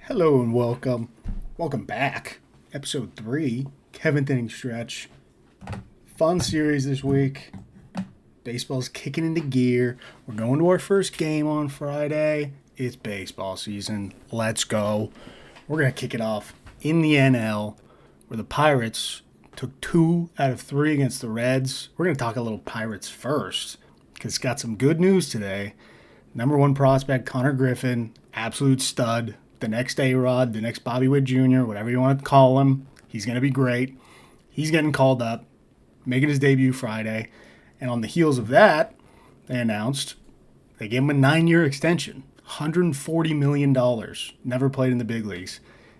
Hello and welcome. Welcome back. Episode 3, 7th inning stretch. Fun series this week. Baseball's kicking into gear. We're going to our first game on Friday. It's baseball season. Let's go. We're going to kick it off in the NL, where the Pirates took 2 out of 3 against the Reds. We're going to talk a little Pirates first, because it's got some good news today. Number 1 prospect, Connor Griffin, absolute stud. The next A-Rod, the next Bobby Witt Jr., whatever you want to call him. He's going to be great. He's getting called up, making his debut Friday. And on the heels of that, they announced they gave him a 9-year extension, $140 million. Never played in the big leagues.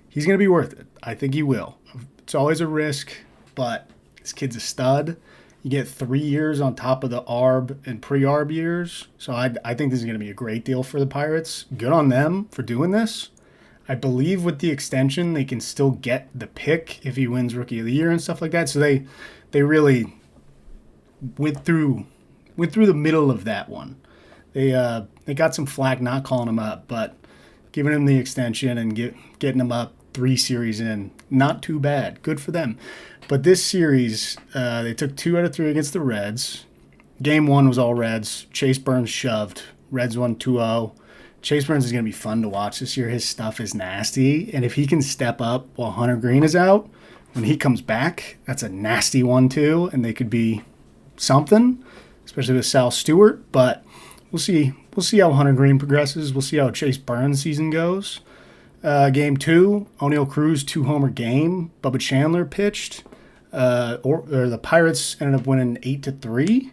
He's going to be worth it. I think he will. It's always a risk, but this kid's a stud. You get 3 years on top of the ARB and pre-ARB years. So I think this is going to be a great deal for the Pirates. Good on them for doing this. I believe with the extension, they can still get the pick if he wins Rookie of the Year and stuff like that. So they really went through the middle of that one. They got some flack not calling him up, but giving him the extension and getting him up 3 series in, not too bad. Good for them. But this series, they took 2 out of 3 against the Reds. Game 1 was all Reds. Chase Burns shoved. Reds won 2-0. Chase Burns is going to be fun to watch this year. His stuff is nasty. And if he can step up while Hunter Green is out, when he comes back, that's a nasty one too. And they could be something, especially with Sal Stewart. But we'll see. We'll see how Hunter Green progresses. We'll see how Chase Burns' season goes. Game 2, O'Neal Cruz 2-homer game. Bubba Chandler pitched. Or the Pirates ended up winning 8-3.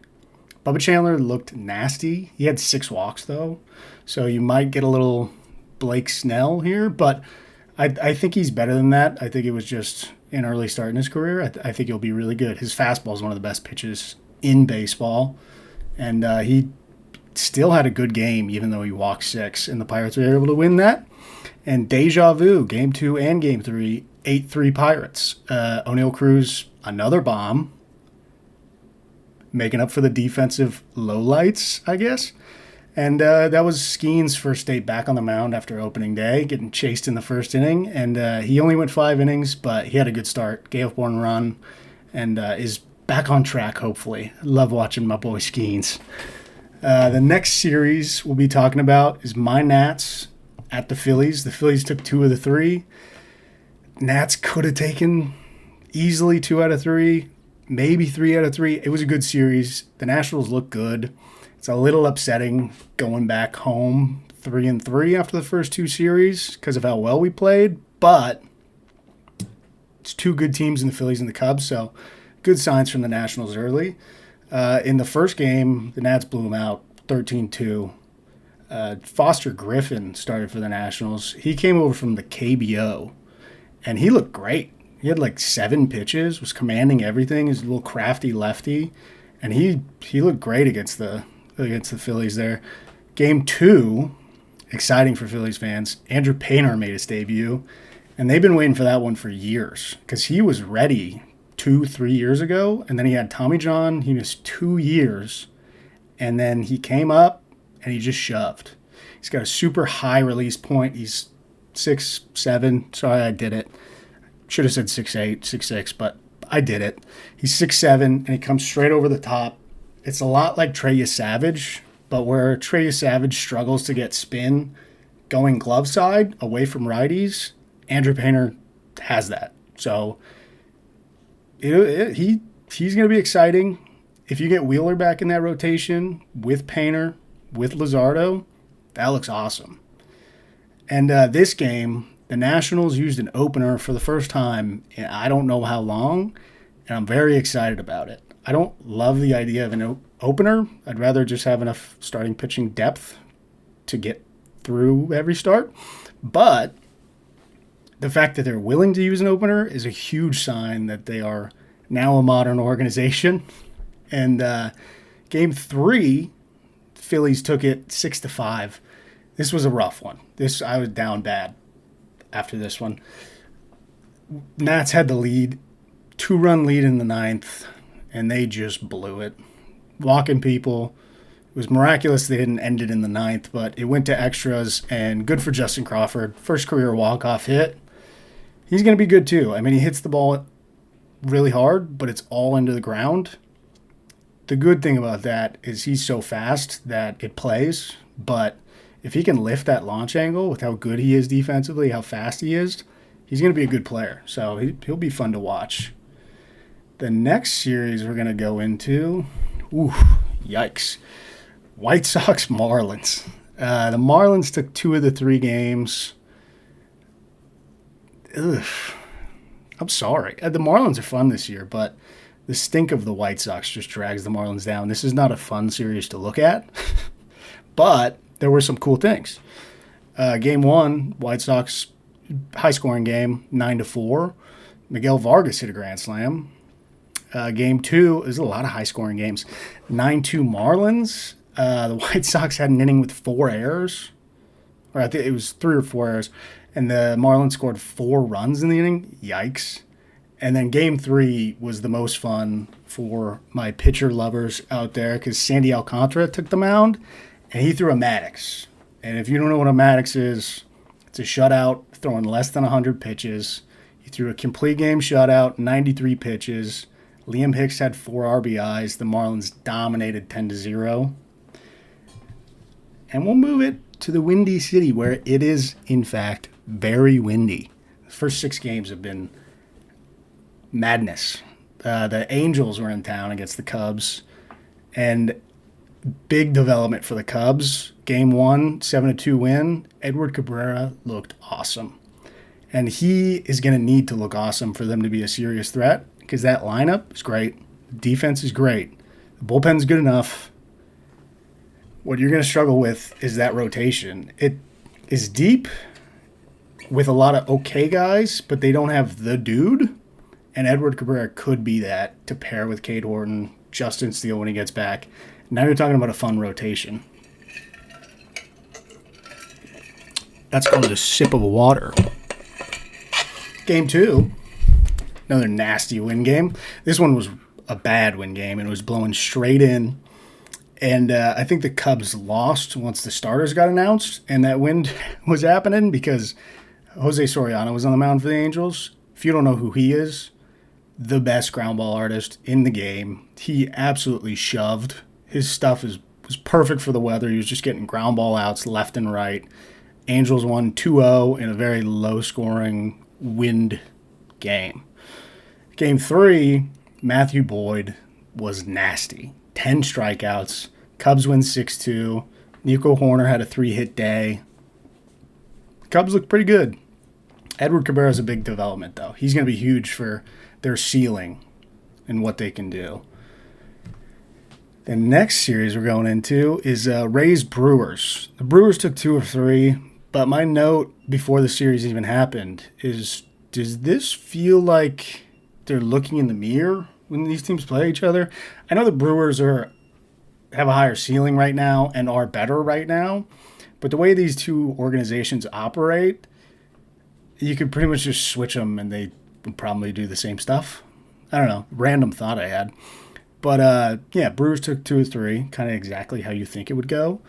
Bubba Chandler looked nasty. He had 6 walks, though. So you might get a little Blake Snell here. But I think he's better than that. I think it was just an early start in his career. I think he'll be really good. His fastball is one of the best pitches in baseball. And he still had a good game, even though he walked 6. And the Pirates were able to win that. And deja vu, Game 2 and Game 3, 8-3 Pirates. O'Neal Cruz, another bomb. Making up for the defensive lowlights, I guess. And that was Skeen's first day back on the mound after opening day, getting chased in the first inning. And he only went 5 innings, but he had a good start, gave up 1 run, and is back on track, hopefully. I love watching my boy Skeens. The next series we'll be talking about is my Nats at the Phillies. The Phillies took 2 of the 3. Nats could have taken easily 2 out of 3. Maybe 3 out of 3. It was a good series. The Nationals look good. It's a little upsetting going back home 3-3 after the first 2 series because of how well we played. But it's 2 good teams in the Phillies and the Cubs, so good signs from the Nationals early. In the first game, the Nats blew them out 13-2. Foster Griffin started for the Nationals. He came over from the KBO, and he looked great. He had like 7 pitches, was commanding everything. He's a little crafty lefty, and he looked great against the Phillies there. Game 2, exciting for Phillies fans. Andrew Painter made his debut, and they've been waiting for that one for years because he was ready 2-3 years ago, and then he had Tommy John. He missed 2 years, and then he came up and he just shoved. He's got a super high release point. He's 6'7". Sorry, I did it. Should have said 6'8", 6'6", but I did it. He's 6'7", and he comes straight over the top. It's a lot like Trey Savage, but where Trey Savage struggles to get spin going glove side away from righties, Andrew Painter has that. So he's going to be exciting. If you get Wheeler back in that rotation with Painter, with Luzardo, that looks awesome. And this game, the Nationals used an opener for the first time in I don't know how long, and I'm very excited about it. I don't love the idea of an opener. I'd rather just have enough starting pitching depth to get through every start. But the fact that they're willing to use an opener is a huge sign that they are now a modern organization. And Game 3, Phillies took it 6-5. This was a rough one. I was down bad after this one. Nats had the lead, 2-run lead in the 9th, and they just blew it. Walking people, It was miraculous they didn't end it in the ninth, but it went to extras, and good for Justin Crawford. First career walk-off hit. He's going to be good too. I mean, he hits the ball really hard, but it's all into the ground. The good thing about that is he's so fast that it plays, but if he can lift that launch angle with how good he is defensively, how fast he is, he's going to be a good player. So he'll be fun to watch. The next series we're going to go into, yikes. White Sox Marlins. The Marlins took 2 of the 3 games. Ugh. I'm sorry. The Marlins are fun this year, but the stink of the White Sox just drags the Marlins down. This is not a fun series to look at, but there were some cool things. Game 1, White Sox, high-scoring game, 9-4. Miguel Vargas hit a grand slam. Game 2, there's a lot of high-scoring games. 9-2 Marlins. The White Sox had an inning with 4 errors. Or I think it was 3 or 4 errors. And the Marlins scored 4 runs in the inning. Yikes. And then game 3 was the most fun for my pitcher lovers out there because Sandy Alcantara took the mound and he threw a Maddox. And if you don't know what a Maddox is, it's a shutout throwing less than 100 pitches. He threw a complete game shutout, 93 pitches. Liam Hicks had 4 RBIs. The Marlins dominated 10-0. And we'll move it to the Windy City where it is, in fact, very windy. The first 6 games have been madness. The Angels were in town against the Cubs, and big development for the Cubs. Game 1, 7-2 win. Edward Cabrera looked awesome. And he is going to need to look awesome for them to be a serious threat because that lineup is great. The defense is great. The bullpen's good enough. What you're going to struggle with is that rotation. It is deep with a lot of okay guys, but they don't have the dude. And Edward Cabrera could be that to pair with Cade Horton, Justin Steele when he gets back. Now you're talking about a fun rotation. That's called a sip of water. Game 2, another nasty win game. This one was a bad win game. It was blowing straight in. And I think the Cubs lost once the starters got announced and that wind was happening because Jose Soriano was on the mound for the Angels. If you don't know who he is, the best ground ball artist in the game. He absolutely shoved. His stuff was perfect for the weather. He was just getting ground ball outs left and right. Angels won 2-0 in a very low-scoring wind game. Game 3, Matthew Boyd was nasty. 10 strikeouts. Cubs win 6-2. Nico Horner had a 3-hit day. Cubs look pretty good. Edward Cabrera is a big development, though. He's going to be huge for their ceiling and what they can do. The next series we're going into is Rays-Brewers. The Brewers took 2 of 3, but my note before the series even happened is, does this feel like they're looking in the mirror when these teams play each other? I know the Brewers have a higher ceiling right now and are better right now, but the way these two organizations operate, you could pretty much just switch them and they would probably do the same stuff. I don't know. Random thought I had. But, yeah, Brewers took 2 of 3, kind of exactly how you think it would go.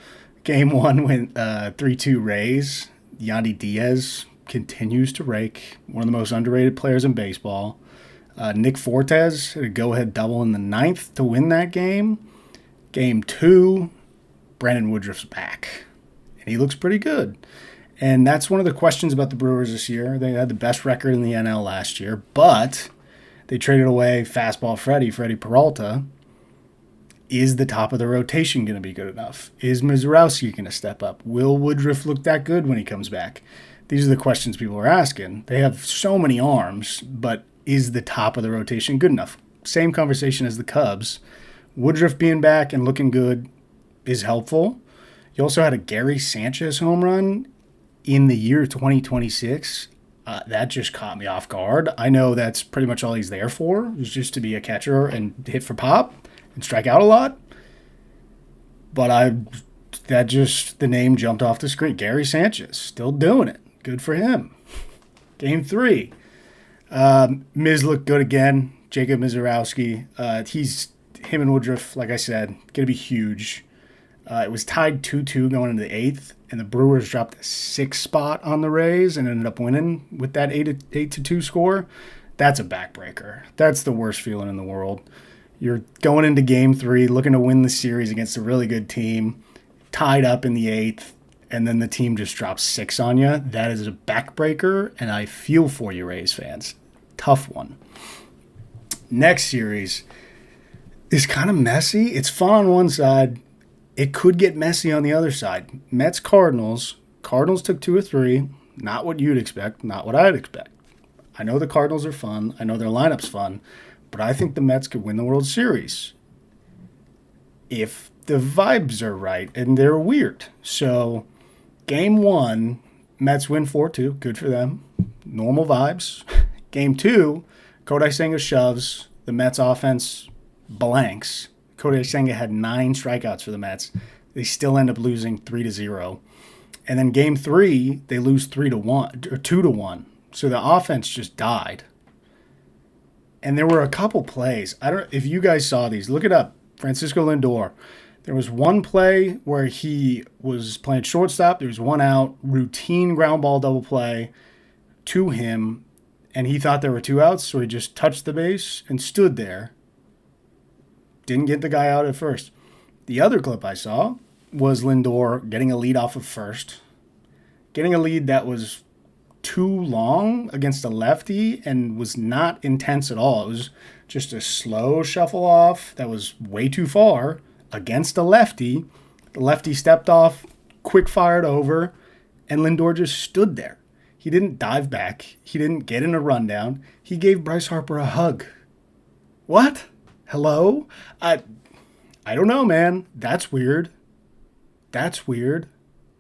Game 1 went 3-2 Rays. Yandy Diaz continues to rake. One of the most underrated players in baseball. Nick Fortes had a go-ahead double in the 9th to win that game. Game 2, Brandon Woodruff's back. And he looks pretty good. And that's one of the questions about the Brewers this year. They had the best record in the NL last year, but they traded away fastball Freddie Peralta. Is the top of the rotation going to be good enough? Is Mizurowski going to step up? Will Woodruff look that good when he comes back? These are the questions people are asking. They have so many arms, but is the top of the rotation good enough? Same conversation as the Cubs. Woodruff being back and looking good is helpful. You also had a Gary Sanchez home run in the year 2026. That just caught me off guard. I know that's pretty much all he's there for, is just to be a catcher and hit for pop and strike out a lot. But the name jumped off the screen. Gary Sanchez, still doing it. Good for him. Game 3. Miz looked good again. Jacob Mizurowski. Him and Woodruff, like I said, going to be huge. It was tied 2-2 going into the eighth, and the Brewers dropped a 6 spot on the Rays and ended up winning with that 8-2 score. That's a backbreaker. That's the worst feeling in the world. You're going into game 3 looking to win the series against a really good team, tied up in the eighth, and then the team just drops 6 on you. That is a backbreaker, and I feel for you, Rays fans. Tough one. Next series is kind of messy. It's fun on one side. It could get messy on the other side. Mets-Cardinals. Cardinals took 2 or 3. Not what you'd expect. Not what I'd expect. I know the Cardinals are fun. I know their lineup's fun. But I think the Mets could win the World Series if the vibes are right, and they're weird. So, game 1, Mets win 4-2. Good for them. Normal vibes. Game 2, Kodai Senga shoves. The Mets offense blanks. Kodai Senga had 9 strikeouts for the Mets. They still end up losing 3-0. And then game 3, they lose 3-1 or 2-1. So the offense just died. And there were a couple plays. I don't if you guys saw these. Look it up. Francisco Lindor. There was one play where he was playing shortstop. There was one out, routine ground ball double play to him, and he thought there were 2 outs, so he just touched the base and stood there. Didn't get the guy out at first. The other clip I saw was Lindor getting a lead off of first, getting a lead that was too long against a lefty and was not intense at all. It was just a slow shuffle off that was way too far against a lefty. The lefty stepped off, quick fired over, and Lindor just stood there. He didn't dive back. He didn't get in a rundown. He gave Bryce Harper a hug. What? Hello? I don't know, man. That's weird. That's weird.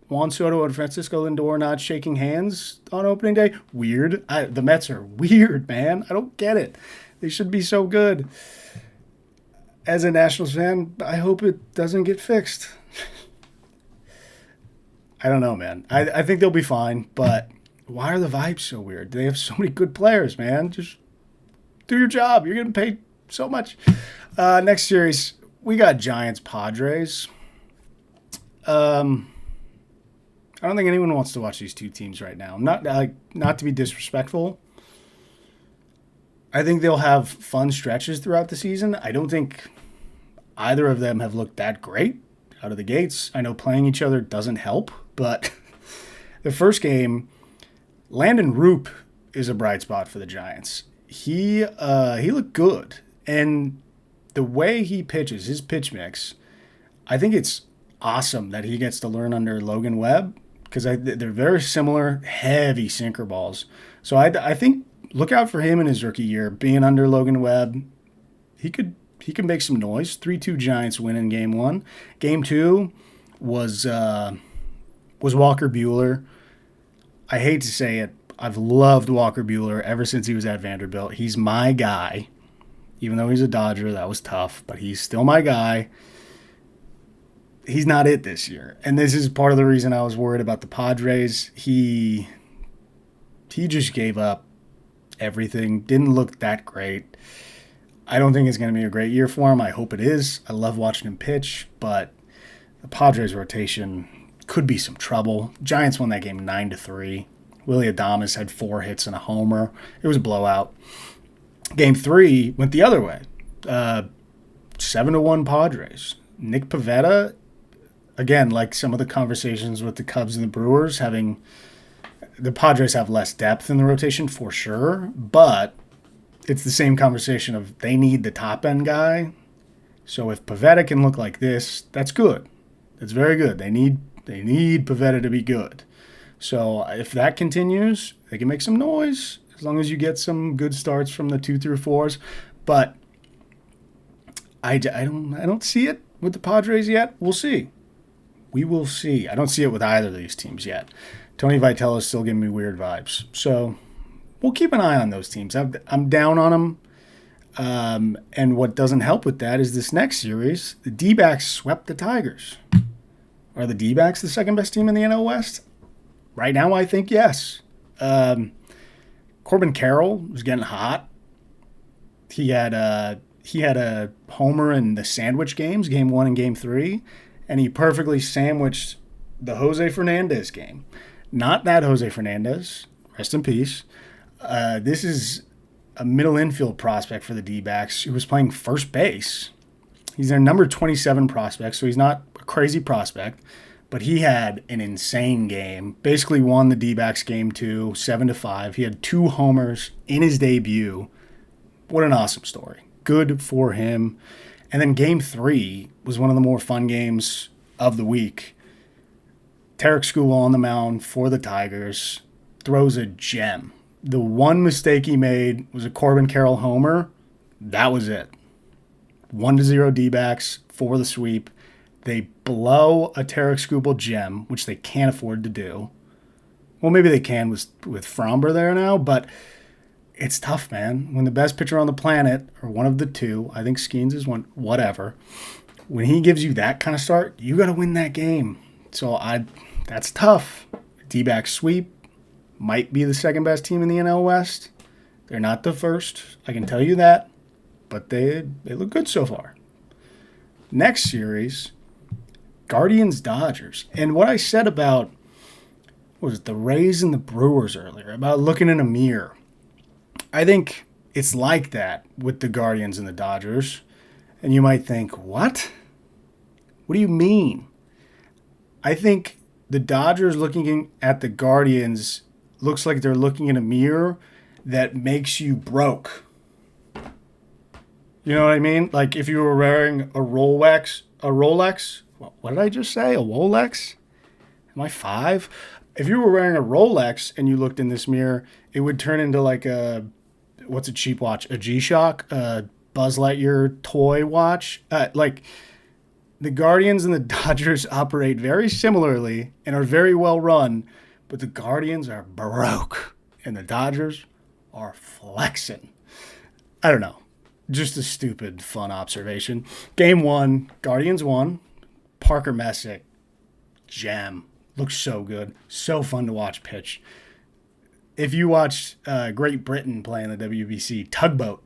Juan Soto and Francisco Lindor not shaking hands on opening day? Weird. The Mets are weird, man. I don't get it. They should be so good. As a Nationals fan, I hope it doesn't get fixed. I don't know, man. I think they'll be fine, but why are the vibes so weird? They have so many good players, man. Just do your job. You're getting paid so much. Next series, we got Giants-Padres. I don't think anyone wants to watch these two teams right now. Not to be disrespectful. I think they'll have fun stretches throughout the season. I don't think either of them have looked that great out of the gates. I know playing each other doesn't help, but the first game, Landon Roop is a bright spot for the Giants. He looked good, and the way he pitches, his pitch mix, I think it's awesome that he gets to learn under Logan Webb, because they're very similar, heavy sinker balls. So I think look out for him in his rookie year, being under Logan Webb. He could make some noise. 3-2 Giants win in game 1. Game 2 was Walker Buehler. I hate to say it, I've loved Walker Buehler ever since he was at Vanderbilt. He's my guy. Even though he's a Dodger, that was tough, but he's still my guy. He's not it this year. And this is part of the reason I was worried about the Padres. He just gave up everything. Didn't look that great. I don't think it's going to be a great year for him. I hope it is. I love watching him pitch, but the Padres rotation could be some trouble. Giants won that game 9-3. Willie Adames had 4 hits and a homer. It was a blowout. Game 3 went the other way. 7-1 Padres. Nick Pivetta, again, like some of the conversations with the Cubs and the Brewers, the Padres have less depth in the rotation for sure, but it's the same conversation of they need the top-end guy. So if Pivetta can look like this, that's good. That's very good. They need Pivetta to be good. So if that continues, they can make some noise as long as you get some good starts from the 2 through 4s. But I don't see it with the Padres yet. We'll see. We will see. I don't see it with either of these teams yet. Tony Vitello is still giving me weird vibes. So we'll keep an eye on those teams. I'm down on them. And what doesn't help with that is this next series, the D-backs swept the Tigers. Are the D-backs the second best team in the NL West? Right now, I think yes. Corbin Carroll was getting hot. He had a homer in the sandwich games, game 1 and game 3. and he perfectly sandwiched the Jose Fernandez game. Not that Jose Fernandez, rest in peace. This is a middle infield prospect for the D-backs who was playing first base. He's their number 27 prospect, so he's not a crazy prospect, but he had an insane game. Basically won the D-backs game 2, 7-5. He had 2 homers in his debut. What an awesome story. Good for him. And then game 3 was one of the more fun games of the week. Tarek Skubal on the mound for the Tigers throws a gem. The one mistake he made was a Corbin Carroll homer. That was it. 1-0 D-backs for the sweep. They blow a Tarek Skubal gem, which they can't afford to do. Well, maybe they can with Fromber there now, but it's tough, man. When the best pitcher on the planet, or one of the two, I think Skeens is one, whatever, when he gives you that kind of start, you got to win that game. So that's tough. D-back sweep might be the second best team in the NL West. They're not the first, I can tell you that, but they look good so far. Next series, Guardians-Dodgers. And what I said about, what was it, the Rays and the Brewers earlier, about looking in a mirror, I think it's like that with the Guardians and the Dodgers. And you might think, what? What do you mean? I think the Dodgers looking at the Guardians looks like they're looking in a mirror that makes you broke. You know what I mean? Like if you were wearing a Rolex, what did I just say? A Rolex? Am I 5? If you were wearing a Rolex and you looked in this mirror, it would turn into like what's a cheap watch? A G-Shock? A Buzz Lightyear toy watch? Like the Guardians and the Dodgers operate very similarly and are very well run, but the Guardians are broke and the Dodgers are flexing. I don't know. Just a stupid, fun observation. Game 1, Guardians won. Parker Messick, gem. Looks so good. So fun to watch pitch. If you watched Great Britain play in the WBC, Tugboat,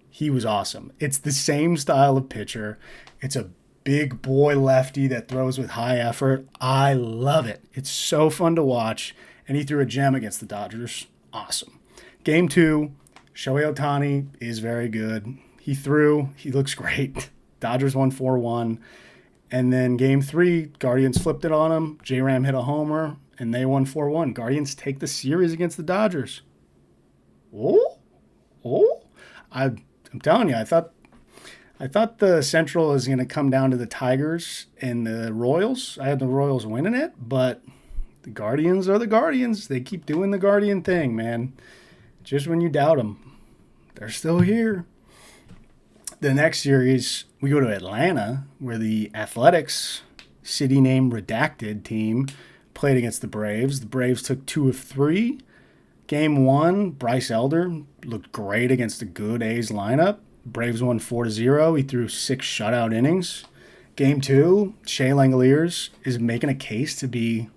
he was awesome. It's the same style of pitcher. It's a big boy lefty that throws with high effort. I love it. It's so fun to watch. And he threw a gem against the Dodgers. Awesome. Game 2, Shohei Ohtani is very good. He looks great. Dodgers won 4-1. And then game 3, Guardians flipped it on him. J-Ram hit a homer, and they won 4-1. Guardians take the series against the Dodgers. I'm telling you, I thought the Central is going to come down to the Tigers and the Royals. I had the Royals winning it, but the Guardians are the Guardians. They keep doing the Guardian thing, man. Just when you doubt them, they're still here. The next series, we go to Atlanta, where the Athletics, city name redacted team, played against the Braves. The Braves took 2 of 3. Game 1, Bryce Elder looked great against a good A's lineup. Braves won 4-0. He threw 6 shutout innings. Game 2, Shea Langoliers is making a case to be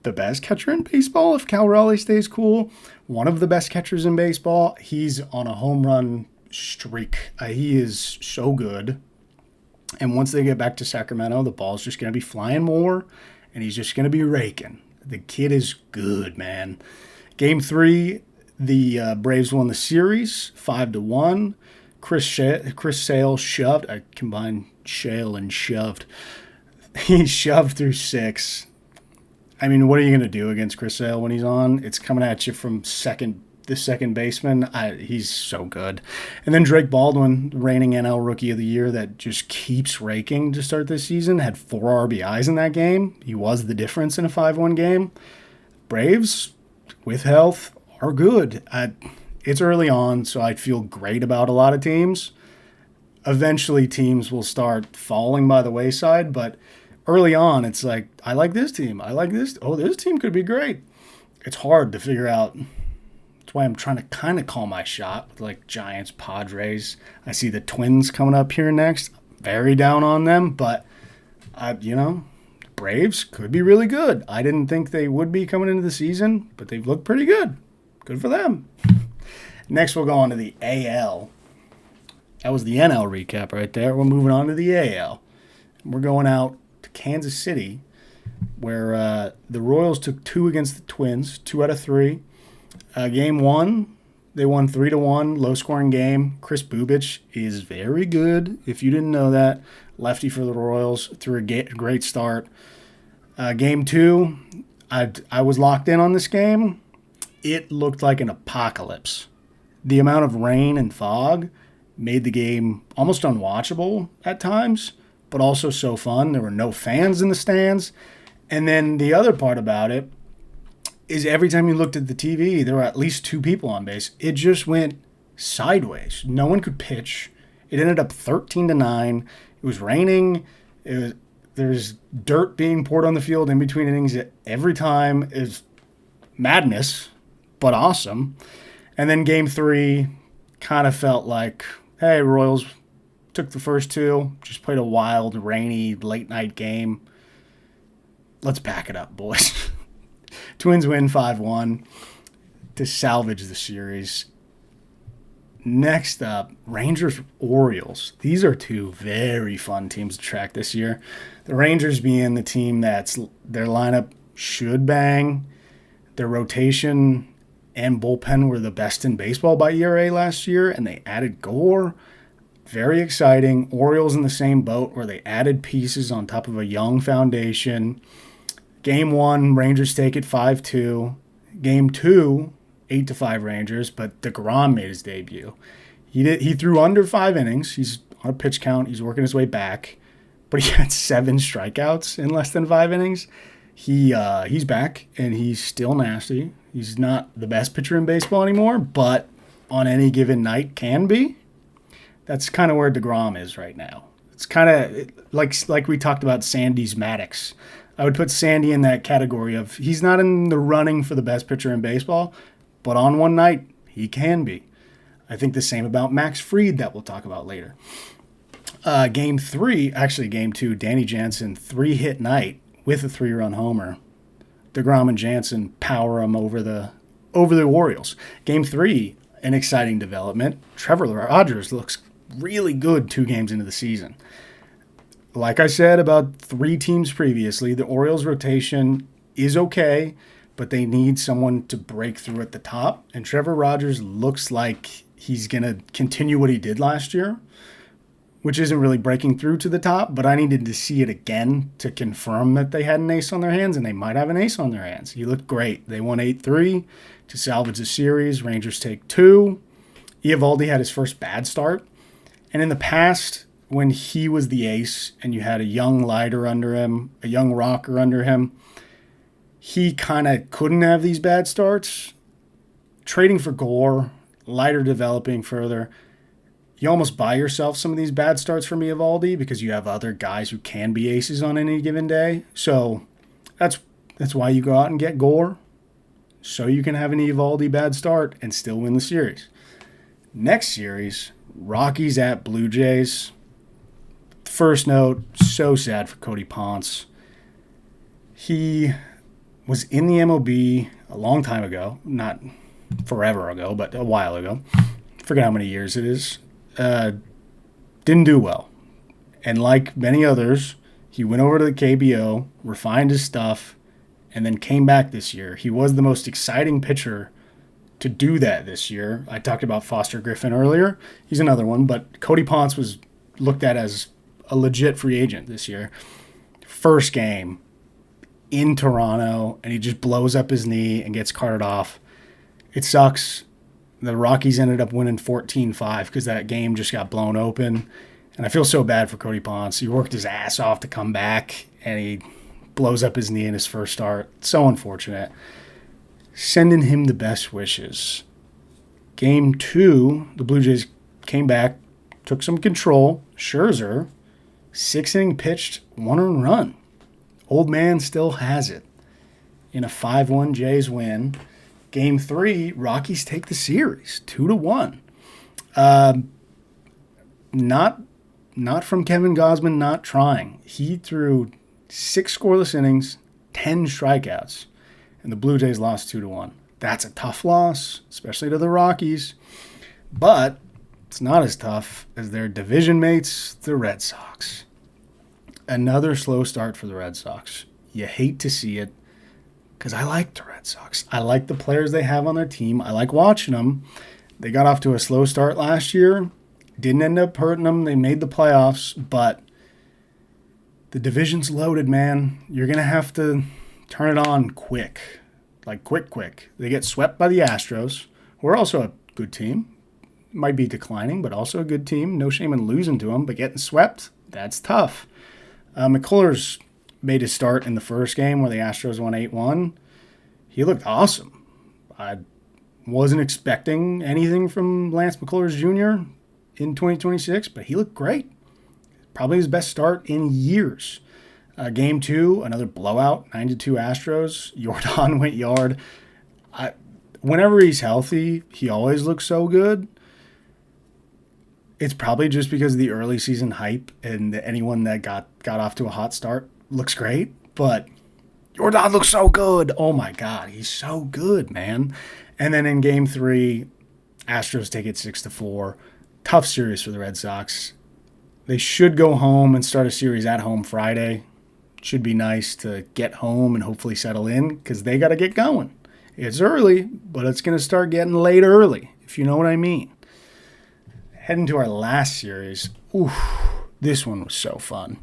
the best catcher in baseball if Cal Raleigh stays cool. One of the best catchers in baseball. He's on a home run streak. He is so good. And once they get back to Sacramento, the ball's just going to be flying more, and he's just going to be raking. The kid is good, man. Game 3, the Braves won the series 5-1. Chris Sale shoved. I combined Shale and shoved. He shoved through 6. I mean, what are you going to do against Chris Sale when he's on? It's coming at you from the second baseman. He's so good. And then Drake Baldwin, reigning NL Rookie of the Year that just keeps raking to start this season, had 4 RBIs in that game. He was the difference in a 5-1 game. Braves, with health, are good. It's early on, so I feel great about a lot of teams. Eventually, teams will start falling by the wayside, but early on, it's like, I like this team. I like this. Oh, this team could be great. It's hard to figure out. That's why I'm trying to kind of call my shot with like Giants, Padres. I see the Twins coming up here next. Very down on them, but Braves could be really good. I didn't think they would be coming into the season, but they've looked pretty good. Good for them. Next, we'll go on to the AL. That was the NL recap right there. We're moving on to the AL. we're going out to Kansas City, where the Royals took 2 against the Twins, 2 out of 3. Game 1, they won 3-1, low-scoring game. Chris Bubich is very good. If you didn't know that, lefty for the Royals, threw a great start. Game 2, I was locked in on this game. It looked like an apocalypse. The amount of rain and fog made the game almost unwatchable at times, but also so fun. There were no fans in the stands. And then the other part about it is every time you looked at the TV, there were at least 2 people on base. It just went sideways. No one could pitch. It ended up 13-9. It was raining. There's dirt being poured on the field in between innings every time. Is madness, but awesome. And then game 3 kind of felt like, hey, Royals took the first 2, just played a wild, rainy, late-night game. Let's back it up, boys. Twins win 5-1 to salvage the series. Next up, Rangers-Orioles. These are 2 very fun teams to track this year. The Rangers being the team that's their lineup should bang. Their rotation and bullpen were the best in baseball by ERA last year, and they added Gore. Very exciting. Orioles in the same boat where they added pieces on top of a young foundation. Game 1, Rangers take it 5-2. Game 2, 8-5 Rangers, but DeGrom made his debut. He threw under 5 innings. He's on a pitch count. He's working his way back, but he had 7 strikeouts in less than 5 innings. He's back, and he's still nasty. He's not the best pitcher in baseball anymore, but on any given night can be. That's kind of where DeGrom is right now. It's kind of like we talked about Sandy's Maddox. I would put Sandy in that category of he's not in the running for the best pitcher in baseball, but on one night, he can be. I think the same about Max Fried that we'll talk about later. Game 2, Danny Jansen, 3-hit night with a 3-run homer. DeGrom and Jansen power him over the Orioles. Game 3, an exciting development. Trevor Rogers looks really good 2 games into the season. Like I said about 3 teams previously, the Orioles rotation is okay, but they need someone to break through at the top. And Trevor Rogers looks like he's going to continue what he did last year, which isn't really breaking through to the top, but I needed to see it again to confirm that they had an ace on their hands, and they might have an ace on their hands. He looked great. They won 8-3 to salvage the series. Rangers take 2. Eovaldi had his first bad start. And in the past, when he was the ace and you had a young lighter under him, a young rocker under him, he kind of couldn't have these bad starts. Trading for Gore, lighter developing further, you almost buy yourself some of these bad starts from Eovaldi because you have other guys who can be aces on any given day. So that's why you go out and get Gore, so you can have an Eovaldi bad start and still win the series. Next series, Rockies at Blue Jays. First note, so sad for Cody Ponce. He was in the MLB a long time ago, not forever ago, but a while ago. Forget how many years it is. Didn't do well. And like many others, he went over to the KBO, refined his stuff, and then came back this year. He was the most exciting pitcher to do that this year. I talked about Foster Griffin earlier. He's another one, but Cody Ponce was looked at as a legit free agent this year. First game in Toronto, and he just blows up his knee and gets carted off. It sucks. The Rockies ended up winning 14-5 because that game just got blown open. And I feel so bad for Cody Ponce. He worked his ass off to come back, and he blows up his knee in his first start. So unfortunate. Sending him the best wishes. Game 2, the Blue Jays came back, took some control. Scherzer, 6-inning pitched, 1 run. Old man still has it in a 5-1 Jays win. Game 3, Rockies take the series, 2-1. Not from Kevin Gausman not trying. He threw 6 scoreless innings, 10 strikeouts, and the Blue Jays lost 2-1. That's a tough loss, especially to the Rockies, but it's not as tough as their division mates, the Red Sox. another slow start for the Red Sox. You hate to see it because I like the Red Sox. I like the players they have on their team. I like watching them. They got off to a slow start last year. Didn't end up hurting them. They made the playoffs, but the division's loaded, man. You're going to have to turn it on quick. Like quick. They get swept by the Astros, who are also a good team. Might be declining, but also a good team. No shame in losing to them, but getting swept, that's tough. McCullers made his start in the first game where the Astros won 8-1. He looked awesome. I wasn't expecting anything from Lance McCullers Jr. in 2026, but he looked great. Probably his best start in years. Game 2, another blowout, 9-2 Astros. Jordan went yard. Whenever he's healthy, he always looks so good. It's probably just because of the early season hype and anyone that got off to a hot start looks great. But Jordan looks so good. Oh, my God. He's so good, man. And then in Game 3, Astros take it 6-4. Tough series for the Red Sox. They should go home and start a series at home Friday. Should be nice to get home and hopefully settle in because they got to get going. It's early, but it's going to start getting late early, if you know what I mean. Heading to our last series. Oof, this one was so fun.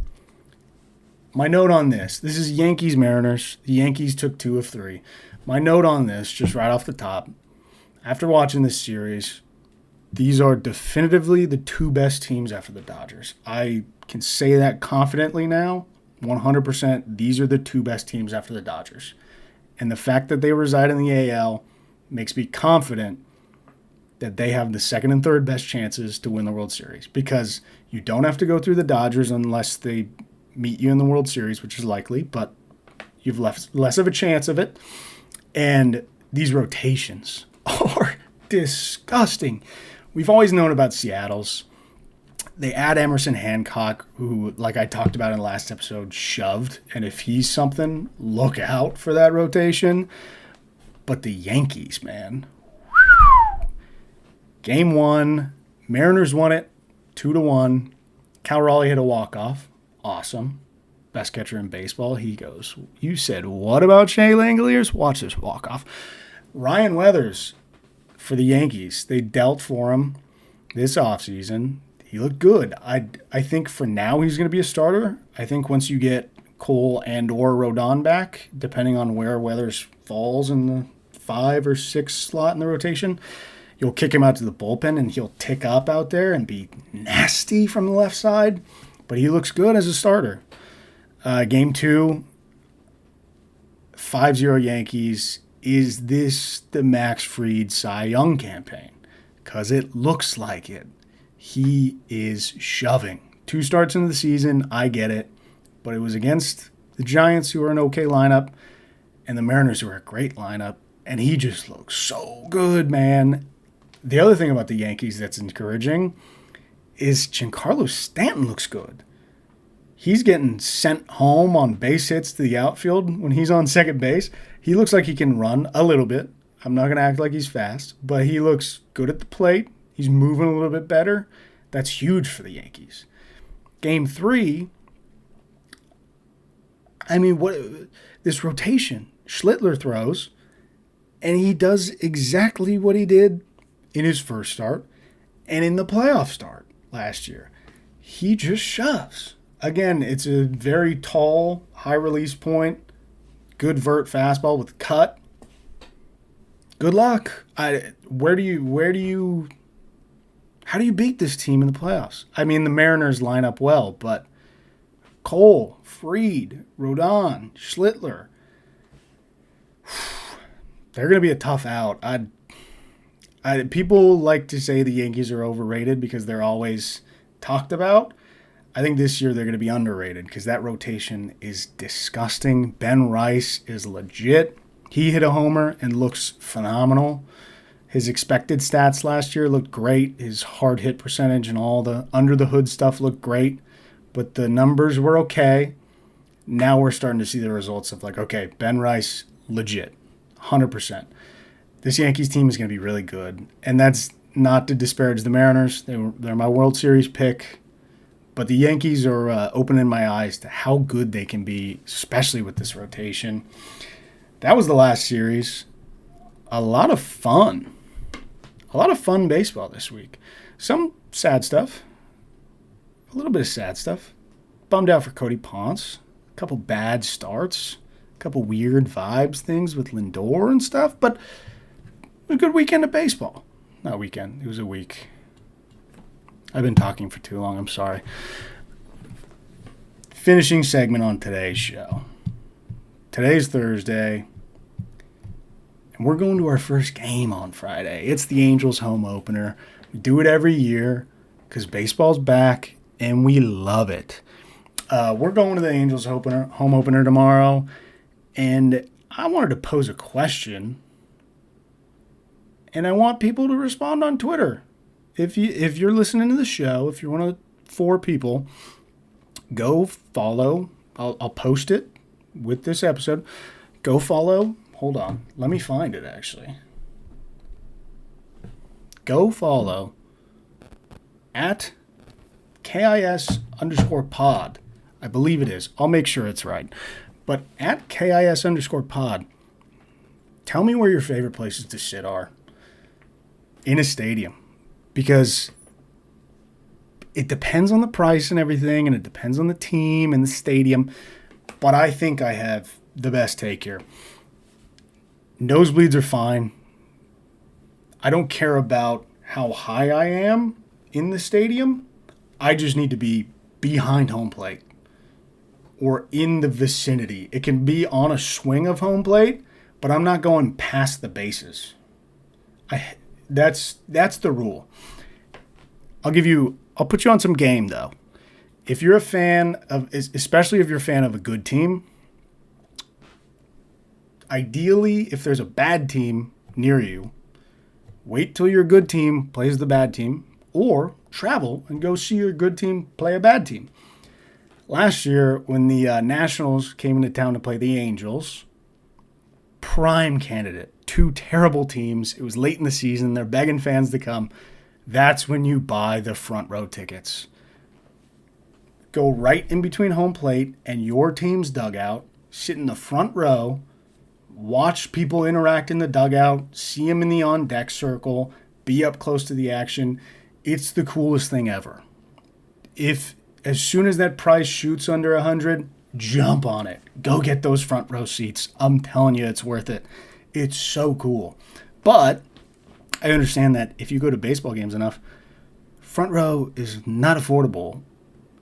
My note on this is Yankees-Mariners. The Yankees took 2 of 3. My note on this, just right off the top, after watching this series, these are definitively the 2 best teams after the Dodgers. I can say that confidently now, 100%. These are the 2 best teams after the Dodgers. And the fact that they reside in the AL makes me confident that they have the second and third best chances to win the World Series because you don't have to go through the Dodgers unless they meet you in the World Series, which is likely, but you've less of a chance of it. And these rotations are disgusting. We've always known about Seattle's. They add Emerson Hancock, who, like I talked about in the last episode, shoved. And if he's something, look out for that rotation. But the Yankees, man. Game 1, Mariners won it 2-1. Cal Raleigh hit a walk-off. Awesome. Best catcher in baseball. He goes, you said, what about Shea Langoliers? Watch this walk-off. Ryan Weathers for the Yankees. They dealt for him this offseason. He looked good. I think for now he's going to be a starter. I think once you get Cole and or Rodon back, depending on where Weathers falls in the 5 or 6 slot in the rotation, you'll kick him out to the bullpen and he'll tick up out there and be nasty from the left side. But he looks good as a starter. Game 2, 5-0 Yankees. Is this the Max Fried Cy Young campaign? Because it looks like it. He is shoving. 2 starts into the season, I get it. But it was against the Giants, who are an okay lineup, and the Mariners, who are a great lineup. And he just looks so good, man. The other thing about the Yankees that's encouraging is Giancarlo Stanton looks good. He's getting sent home on base hits to the outfield when he's on second base. He looks like he can run a little bit. I'm not going to act like he's fast, but he looks good at the plate. He's moving a little bit better. That's huge for the Yankees. Game 3, I mean, what this rotation, Schlittler throws, and he does exactly what he did in his first start and in the playoff start last year. He just shoves. Again, it's a very tall, high release point, good vert fastball with cut. Good luck. How do you beat this team in the playoffs? I mean, the Mariners line up well, but Cole, Fried, Rodon, Schlittler, they're going to be a tough out. People like to say the Yankees are overrated because they're always talked about. I think this year they're going to be underrated because that rotation is disgusting. Ben Rice is legit. He hit a homer and looks phenomenal. His expected stats last year looked great. His hard hit percentage and all the under the hood stuff looked great. But the numbers were okay. Now we're starting to see the results of like, okay, Ben Rice, legit, 100%. This Yankees team is going to be really good. And that's not to disparage the Mariners. They're my World Series pick. But the Yankees are opening my eyes to how good they can be, especially with this rotation. That was the last series. A lot of fun. A lot of fun baseball this week. Some sad stuff. A little bit of sad stuff. Bummed out for Cody Ponce. A couple bad starts. A couple weird vibes things with Lindor and stuff. But a good weekend of baseball. Not weekend. It was a week. I've been talking for too long. I'm sorry. Finishing segment on today's show. Today's Thursday. And we're going to our first game on Friday. It's the Angels home opener. We do it every year because baseball's back and we love it. We're going to the Angels home opener tomorrow. And I wanted to pose a question. And I want people to respond on Twitter. If you're listening to the show, if you're one of the 4 people, go follow. I'll post it with this episode. Go follow. Hold on. Let me find it, actually. Go follow at KIS_pod. I believe it is. I'll make sure it's right. But at KIS_pod, tell me where your favorite places to sit are in a stadium. Because it depends on the price and everything, and it depends on the team and the stadium. But I think I have the best take here. Nosebleeds are fine. I don't care about how high I am in the stadium. I just need to be behind home plate or in the vicinity. It can be on a swing of home plate, but I'm not going past the bases. That's the rule. I'll put you on some game, though. If you're a fan of, especially if you're a fan of a good team, ideally, if there's a bad team near you, wait till your good team plays the bad team, or travel and go see your good team play a bad team. Last year, when the Nationals came into town to play the Angels, prime candidate. 2 terrible teams. It was late in the season. They're begging fans to come. That's when you buy the front row tickets. Go right in between home plate and your team's dugout. Sit in the front row. Watch people interact in the dugout. See them in the on-deck circle. Be up close to the action. It's the coolest thing ever. As soon as that price shoots under $100, jump on it. Go get those front row seats. I'm telling you, it's worth it. It's so cool. But I understand that if you go to baseball games enough, front row is not affordable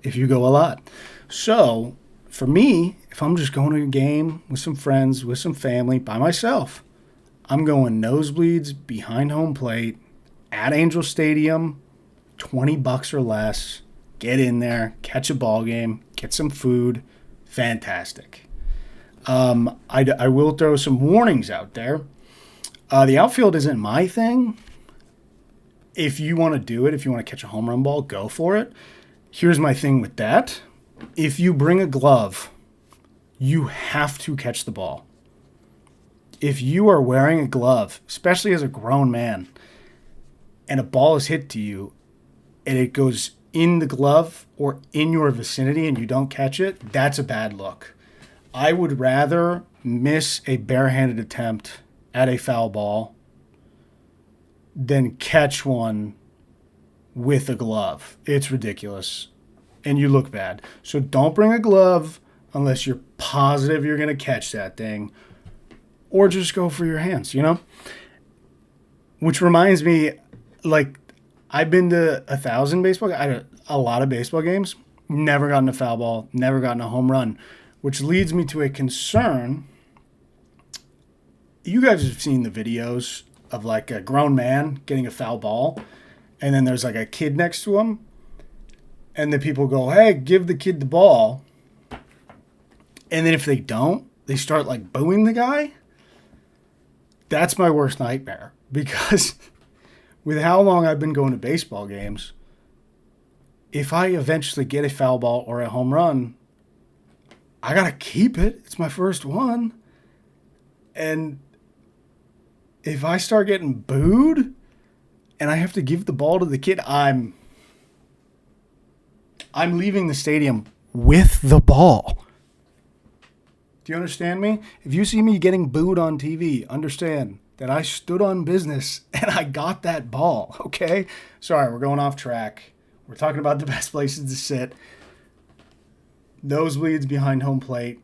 if you go a lot. So for me, if I'm just going to a game with some friends, with some family, by myself, I'm going nosebleeds behind home plate at Angel Stadium, $20 or less. Get in there, catch a ball game, get some food. Fantastic. I will throw some warnings out there. The outfield isn't my thing. If you want to do it, if you want to catch a home run ball, go for it. Here's my thing with that. If you bring a glove, you have to catch the ball. If you are wearing a glove, especially as a grown man, and a ball is hit to you, and it goes in the glove or in your vicinity and you don't catch it, that's a bad look. I would rather miss a barehanded attempt at a foul ball than catch one with a glove. It's ridiculous. And you look bad. So don't bring a glove unless you're positive you're going to catch that thing. Or just go for your hands, Which reminds me, I've been to 1,000 baseball games. A lot of baseball games. Never gotten a foul ball. Never gotten a home run. Which leads me to a concern. You guys have seen the videos of a grown man getting a foul ball. And then there's a kid next to him. And then people go, hey, give the kid the ball. And then if they don't, they start booing the guy. That's my worst nightmare. Because with how long I've been going to baseball games, if I eventually get a foul ball or a home run, I got to keep it. It's my first one. And if I start getting booed and I have to give the ball to the kid, I'm I'm leaving the stadium with the ball. Do you understand me? If you see me getting booed on TV, understand that I stood on business and I got that ball, okay? Sorry, we're going off track. We're talking about the best places to sit. Nosebleeds behind home plate.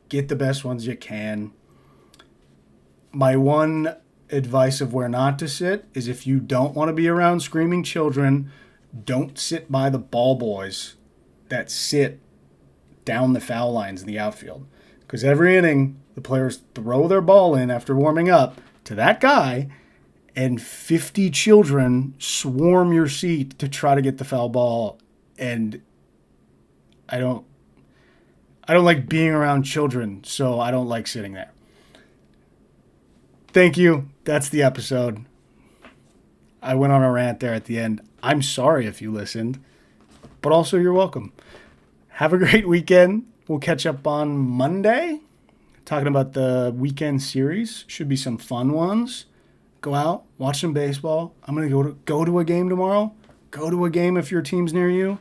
Get the best ones you can. My one advice of where not to sit is if you don't want to be around screaming children, don't sit by the ball boys that sit down the foul lines in the outfield. Because every inning, the players throw their ball in after warming up to that guy, and 50 children swarm your seat to try to get the foul ball. And I don't like being around children, so I don't like sitting there. Thank you. That's the episode. I went on a rant there at the end. I'm sorry if you listened, but also you're welcome. Have a great weekend. We'll catch up on Monday, talking about the weekend series. Should be some fun ones. Go out, watch some baseball. I'm going to go to a game tomorrow. Go to a game if your team's near you.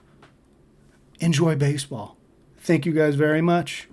Enjoy baseball. Thank you guys very much.